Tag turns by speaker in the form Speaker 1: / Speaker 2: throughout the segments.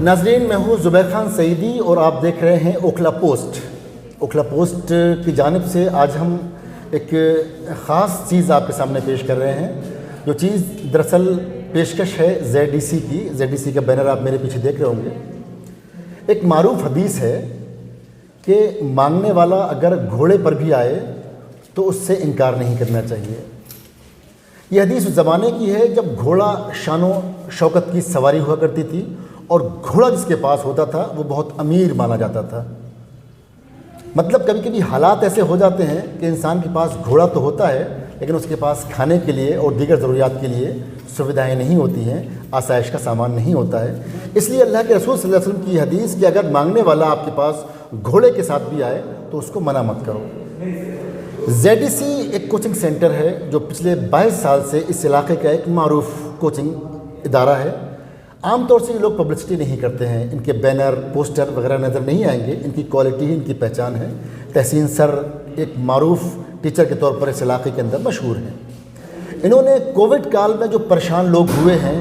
Speaker 1: नाजरीन, मैं हूँ ज़ुबैर खान सईदी और आप देख रहे हैं ओखला पोस्ट। ओखला पोस्ट की जानिब से आज हम एक ख़ास चीज़ आपके सामने पेश कर रहे हैं। जो चीज़ दरअसल पेशकश है ZDC की। ZDC का बैनर आप मेरे पीछे देख रहे होंगे। एक मारूफ हदीस है कि मांगने वाला अगर घोड़े पर भी आए तो उससे इनकार नहीं करना चाहिए। यह हदीस उस ज़माने की है जब घोड़ा शानो शौकत की सवारी हुआ करती थी और घोड़ा जिसके पास होता था वो बहुत अमीर माना जाता था। मतलब कभी कभी हालात ऐसे हो जाते हैं कि इंसान के पास घोड़ा तो होता है लेकिन उसके पास खाने के लिए और दीगर ज़रूरियात के लिए सुविधाएं नहीं होती हैं, आसाइश का सामान नहीं होता है। इसलिए अल्लाह के रसूल सल्लल्लाहु अलैहि वसल्लम की हदीस कि अगर मांगने वाला आपके पास घोड़े के साथ भी आए तो उसको मना मत करो। ZDC एक कोचिंग सेंटर है जो पिछले 22 साल से इस इलाके का एक मारूफ कोचिंग इदारा है। आमतौर से ये लोग पब्लिसिटी नहीं करते हैं, इनके बैनर पोस्टर वगैरह नज़र नहीं आएंगे। इनकी क्वालिटी ही इनकी पहचान है। तहसीन सर एक मारूफ टीचर के तौर पर इस इलाके के अंदर मशहूर हैं। इन्होंने कोविड काल में जो परेशान लोग हुए हैं,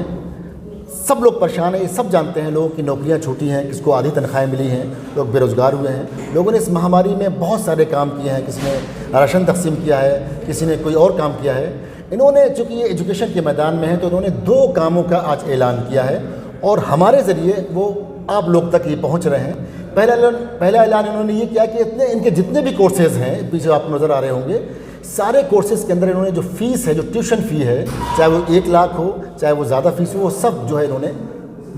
Speaker 1: सब लोग परेशान हैं, ये सब जानते हैं। लोगों की नौकरियां छूटी हैं, किसको आधी तनख्वाहें मिली हैं, लोग बेरोज़गार हुए हैं। लोगों ने इस महामारी में बहुत सारे काम किए हैं। किसी ने राशन तकसीम किया है, किसी ने कोई और काम किया है। इन्होंने चूँकि ये एजुकेशन के मैदान में है तो इन्होंने 2 कामों का आज ऐलान किया है और हमारे ज़रिए वो आप लोग तक ये पहुँच रहे हैं। पहला ऐलान इन्होंने ये किया कि इनके जितने भी कोर्सेज़ हैं, पीछे आपको नज़र आ रहे होंगे, सारे कोर्सेज़ के अंदर इन्होंने जो फ़ीस है, जो ट्यूशन फ़ी है, चाहे वो 1 लाख हो चाहे वो ज़्यादा फ़ीस हो, वो सब जो है इन्होंने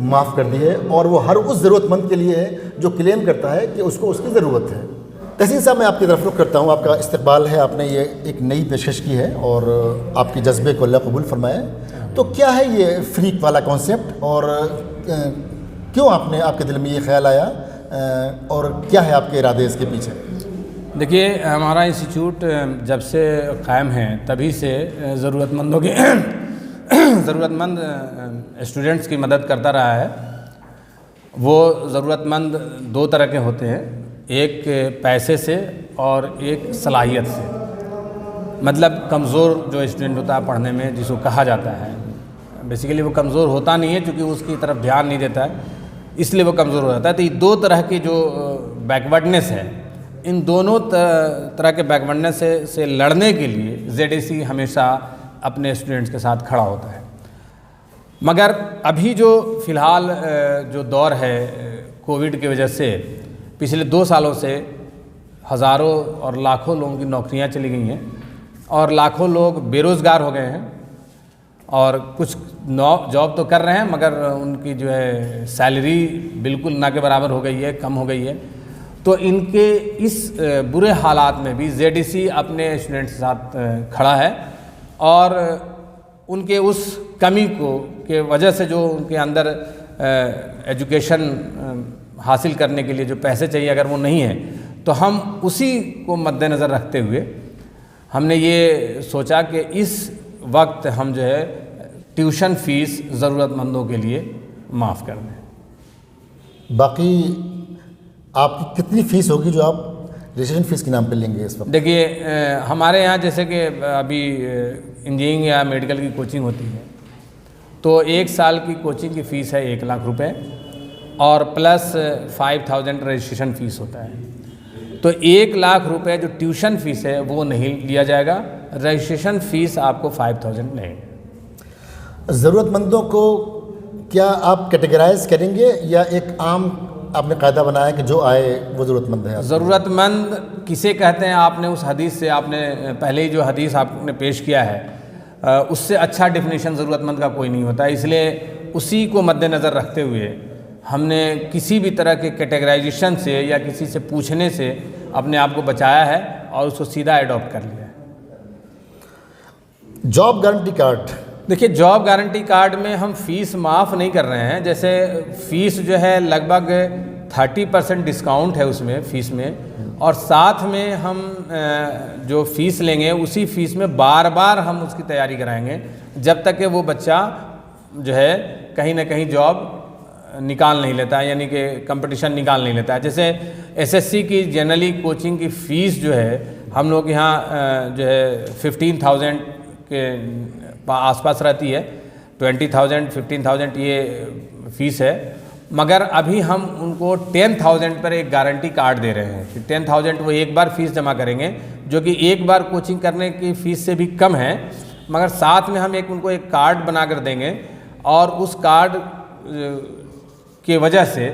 Speaker 1: माफ़ कर दी है। और वो हर उस ज़रूरतमंद के लिए है जो क्लेम करता है कि उसको उसकी ज़रूरत है। तहसीन साहब, मैं आपकी तरफ रुख करता हूँ। आपका इस्तकबाल है, आपने ये एक नई पेशकश की है और आपके जज्बे को अल्लाह कबूल फरमाए। तो क्या है ये फ्रीक वाला कॉन्सेप्ट और क्यों आपके दिल में ये ख्याल आया और क्या है आपके इरादे इसके पीछे?
Speaker 2: देखिए, हमारा इंस्टीट्यूट जब से कायम है तभी से ज़रूरतमंदों के ज़रूरतमंद स्टूडेंट्स की मदद करता रहा है। वो ज़रूरतमंद 2 तरह के होते हैं, एक पैसे से और एक सलाहियत से। मतलब कमज़ोर जो स्टूडेंट होता है पढ़ने में, जिसको कहा जाता है, बेसिकली वो कमज़ोर होता नहीं है क्योंकि उसकी तरफ ध्यान नहीं देता है, इसलिए वो कमज़ोर हो जाता है। तो ये 2 तरह की जो बैकवर्डनेस है, इन दोनों तरह के बैकवर्डनेस से लड़ने के लिए ZDC हमेशा अपने स्टूडेंट्स के साथ खड़ा होता है। मगर अभी जो फ़िलहाल जो दौर है कोविड की वजह से, पिछले 2 सालों से हज़ारों और लाखों लोगों की नौकरियां चली गई हैं और लाखों लोग बेरोज़गार हो गए हैं और कुछ जॉब तो कर रहे हैं मगर उनकी जो है सैलरी बिल्कुल ना के बराबर हो गई है, कम हो गई है। तो इनके इस बुरे हालात में भी ZDC अपने स्टूडेंट्स के साथ खड़ा है और उनके उस कमी के वजह से जो उनके अंदर एजुकेशन हासिल करने के लिए जो पैसे चाहिए अगर वो नहीं है, तो हम उसी को मद्देनज़र रखते हुए हमने ये सोचा कि इस वक्त हम जो है ट्यूशन फ़ीस ज़रूरतमंदों के लिए माफ़ कर दें।
Speaker 1: बाकी आपकी कितनी फ़ीस होगी जो आप रजिस्ट्रेशन फ़ीस के नाम पे लेंगे इस वक्त?
Speaker 2: देखिए, हमारे यहाँ जैसे कि अभी इंजीनियरिंग या मेडिकल की कोचिंग होती है तो 1 साल की कोचिंग की फ़ीस है 1 लाख रुपए और प्लस 5000 रजिस्ट्रेशन फ़ीस होता है। तो 1 लाख रुपए जो ट्यूशन फ़ीस है वो नहीं लिया जाएगा, रजिस्ट्रेशन फ़ीस आपको 5000 लगेगा।
Speaker 1: ज़रूरतमंदों को क्या आप कैटेगराइज करेंगे या एक आम आपने कायदा बनाया कि जो आए वो ज़रूरतमंद है?
Speaker 2: ज़रूरतमंद किसे कहते हैं, आपने उस हदीस से, आपने पहले ही जो हदीस आपने पेश किया है उससे अच्छा डेफिनेशन ज़रूरतमंद का कोई नहीं होता। इसलिए उसी को मद्देनज़र रखते हुए हमने किसी भी तरह के कैटेगराइजेशन से या किसी से पूछने से अपने आप को बचाया है और उसको सीधा एडॉप्ट कर लिया है।
Speaker 1: जॉब गारंटी कार्ड,
Speaker 2: देखिए, जॉब गारंटी कार्ड में हम फ़ीस माफ़ नहीं कर रहे हैं। जैसे फ़ीस जो है लगभग 30% डिस्काउंट है उसमें फ़ीस में, और साथ में हम जो फ़ीस लेंगे उसी फ़ीस में बार बार हम उसकी तैयारी कराएंगे जब तक कि वो बच्चा जो है कहीं ना कहीं जॉब निकाल नहीं लेता है, यानी कि कंपटीशन निकाल नहीं लेता है। जैसे SSC की जनरली कोचिंग की फ़ीस जो है हम लोग यहाँ जो है 15,000 के आसपास रहती है, 20,000 15,000 ये फ़ीस है। मगर अभी हम उनको 10,000 पर एक गारंटी कार्ड दे रहे हैं कि 10,000 वो एक बार फीस जमा करेंगे, जो कि एक बार कोचिंग करने की फ़ीस से भी कम है, मगर साथ में हम उनको एक कार्ड बना कर देंगे और उस कार्ड की वजह से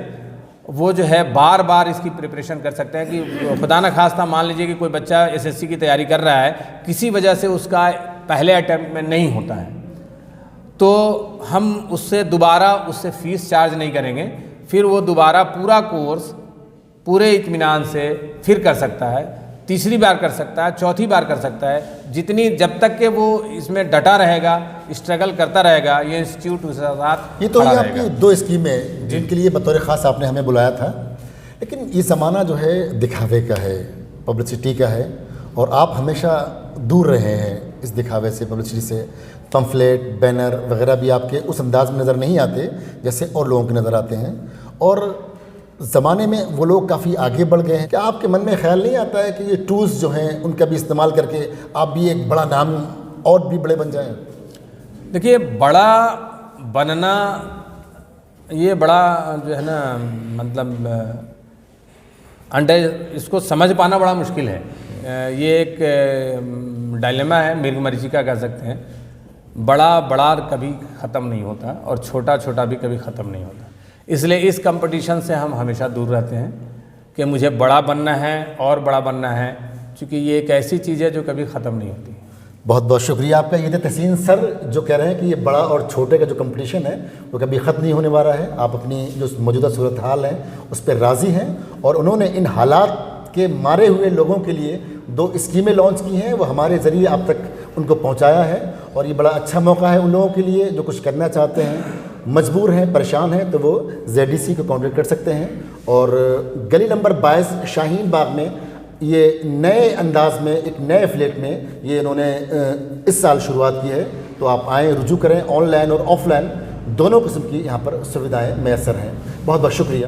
Speaker 2: वो जो है बार बार इसकी प्रिपरेशन कर सकते हैं कि खुदा न खास्ता मान लीजिए कि कोई बच्चा एसएससी की तैयारी कर रहा है, किसी वजह से उसका पहले अटैम्प्ट में नहीं होता है, तो हम उससे फ़ीस चार्ज नहीं करेंगे, फिर वो दोबारा पूरा कोर्स पूरे इत्मीनान से फिर कर सकता है, तीसरी बार कर सकता है, चौथी बार कर सकता है, जब तक कि वो इसमें डटा रहेगा, स्ट्रगल करता रहेगा, ये इंस्टीट्यूट उसके साथ
Speaker 1: ये तो ये आपकी 2 स्कीमें जिनके लिए बतौर ख़ास आपने हमें बुलाया था, लेकिन ये ज़माना जो है दिखावे का है, पब्लिसिटी का है, और आप हमेशा दूर रहे हैं इस दिखावे से, पब्लिसिटी से। पम्फलेट, बैनर वगैरह भी आपके उस अंदाज में नज़र नहीं आते जैसे और लोगों के नज़र आते हैं, और ज़माने में वो लोग काफ़ी आगे बढ़ गए हैं। क्या आपके मन में ख्याल नहीं आता है कि ये टूल्स जो हैं उनका भी इस्तेमाल करके आप भी एक बड़ा नाम और भी बड़े बन जाएं?
Speaker 2: देखिए, बड़ा बनना ये बड़ा जो है ना, मतलब इसको समझ पाना बड़ा मुश्किल है। ये एक डायलेमा है, मरीचिका कह सकते हैं। बड़ा कभी ख़त्म नहीं होता और छोटा भी कभी ख़त्म नहीं होता। इसलिए इस कंपटीशन से हम हमेशा दूर रहते हैं कि मुझे बड़ा बनना है और बड़ा बनना है, क्योंकि ये एक ऐसी चीज़ है जो कभी ख़त्म नहीं होती।
Speaker 1: बहुत बहुत शुक्रिया आपका। ये थे तहसीन सर जो कह रहे हैं कि ये बड़ा और छोटे का जो कंपटीशन है वो कभी ख़त्म नहीं होने वाला है। आप अपनी जो मौजूदा सूरत हाल है उस पर राज़ी हैं, और उन्होंने इन हालात के मारे हुए लोगों के लिए 2 स्कीमें लॉन्च की हैं, वो हमारे ज़रिए आप तक उनको पहुंचाया है, और ये बड़ा अच्छा मौका है उन लोगों के लिए जो कुछ करना चाहते हैं, मजबूर हैं, परेशान हैं, तो वो ZDC को कॉन्टेक्ट कर सकते हैं। और गली नंबर 22 शाहीन बाग में ये नए अंदाज में एक नए फ्लैट में ये इन्होंने इस साल शुरुआत की है, तो आप आएँ, रुजू करें। ऑनलाइन और ऑफलाइन दोनों किस्म की यहाँ पर सुविधाएँ मैसर हैं। बहुत बहुत शुक्रिया।